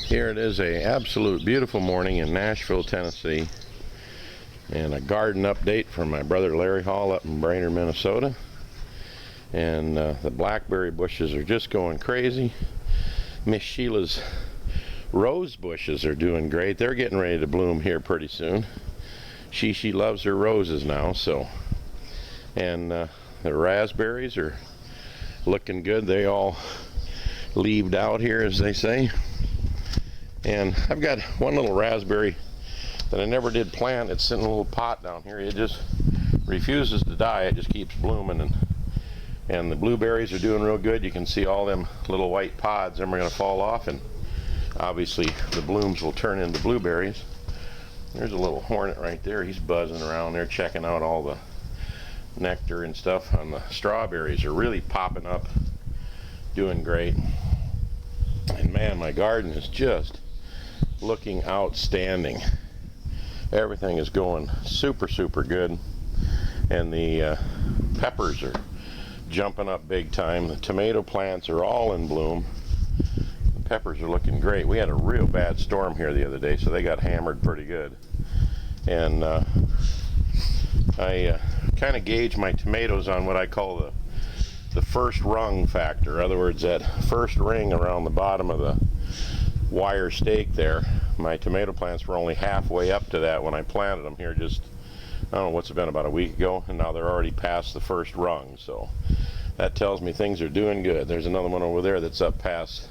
Here it is, a absolute beautiful morning in Nashville, Tennessee, and a garden update from my brother Larry Hall up in Brainerd, Minnesota. And the blackberry bushes are just going crazy. Miss Sheila's rose bushes are doing great. They're getting ready to bloom here pretty soon. She loves her roses now, so. And the raspberries are looking good. They all leaved out here, as they say. And I've got one little raspberry that I never did plant. It's in a little pot down here. It just refuses to die. It just keeps blooming, and the blueberries are doing real good. You can see all them little white pods. Them are going to fall off, and obviously the blooms will turn into blueberries. There's a little hornet right there. He's buzzing around there, checking out all the nectar and stuff. On the strawberries are really popping up, doing great. And man, my garden is just looking outstanding. Everything is going super good, and the peppers are jumping up big time. The tomato plants are all in bloom. The peppers are looking great. We had a real bad storm here the other day, so they got hammered pretty good. And I kind of gauge my tomatoes on what I call the first rung factor. In other words, that first ring around the bottom of the wire stake there. My tomato plants were only halfway up to that when I planted them here just, I don't know, what's it been, about a week ago, and now they're already past the first rung. So that tells me things are doing good. There's another one over there that's up past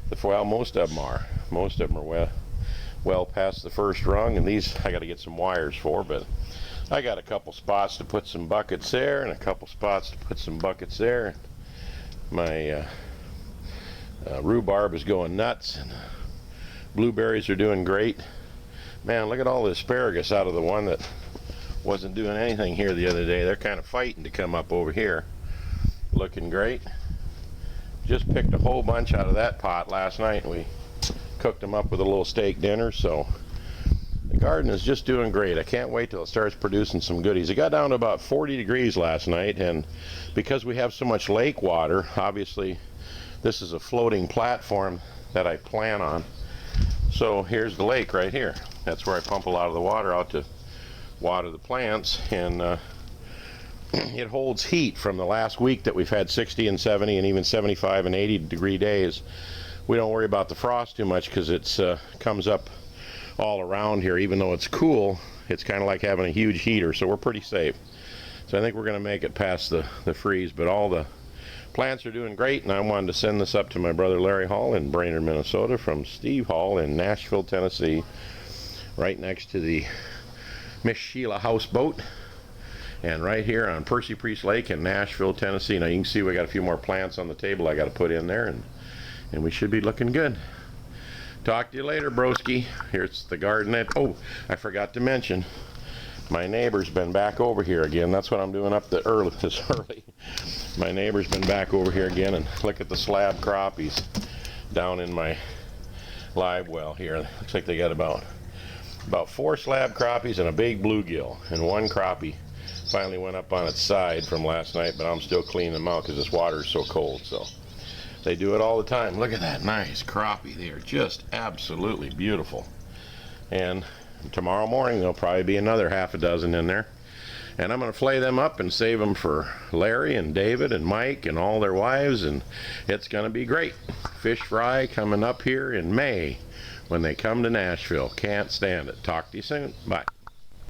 the, well, most of them are well past the first rung, and these I got to get some wires for, but I got a couple spots to put some buckets there and a couple spots to put some buckets there. My rhubarb is going nuts, and blueberries are doing great. Man, look at all the asparagus out of the one that wasn't doing anything here the other day. They're kind of fighting to come up over here. Looking great. Just picked a whole bunch out of that pot last night, and we cooked them up with a little steak dinner. So the garden is just doing great. I can't wait till it starts producing some goodies. It got down to about 40 degrees last night, and because we have so much lake water, obviously this is a floating platform that I plan on. So here's the lake right here. That's where I pump a lot of the water out to water the plants, and it holds heat from the last week that we've had 60 and 70 and even 75 and 80 degree days. We don't worry about the frost too much because it's comes up all around here. Even though it's cool, it's kind of like having a huge heater, so we're pretty safe. So I think we're going to make it past the freeze, but all the plants are doing great, and I wanted to send this up to my brother Larry Hall in Brainerd, Minnesota, from Steve Hall in Nashville, Tennessee, right next to the Miss Sheila houseboat, and right here on Percy Priest Lake in Nashville, Tennessee. Now you can see we got a few more plants on the table I got to put in there, and we should be looking good. Talk to you later, broski. Here's the garden. Oh, I forgot to mention, my neighbor's been back over here again. That's what I'm doing up this early. My neighbor's been back over here again, and look at the slab crappies down in my live well here. Looks like they got about 4 slab crappies and a big bluegill, and one crappie finally went up on its side from last night, but I'm still cleaning them out because this water is so cold. So they do it all the time. Look at that nice crappie. They are just absolutely beautiful. And tomorrow morning there'll probably be another half a dozen in there, and I'm going to flay them up and save them for Larry and David and Mike and all their wives, and it's going to be great. Fish fry coming up here in May when they come to Nashville. Can't stand it. Talk to you soon. Bye.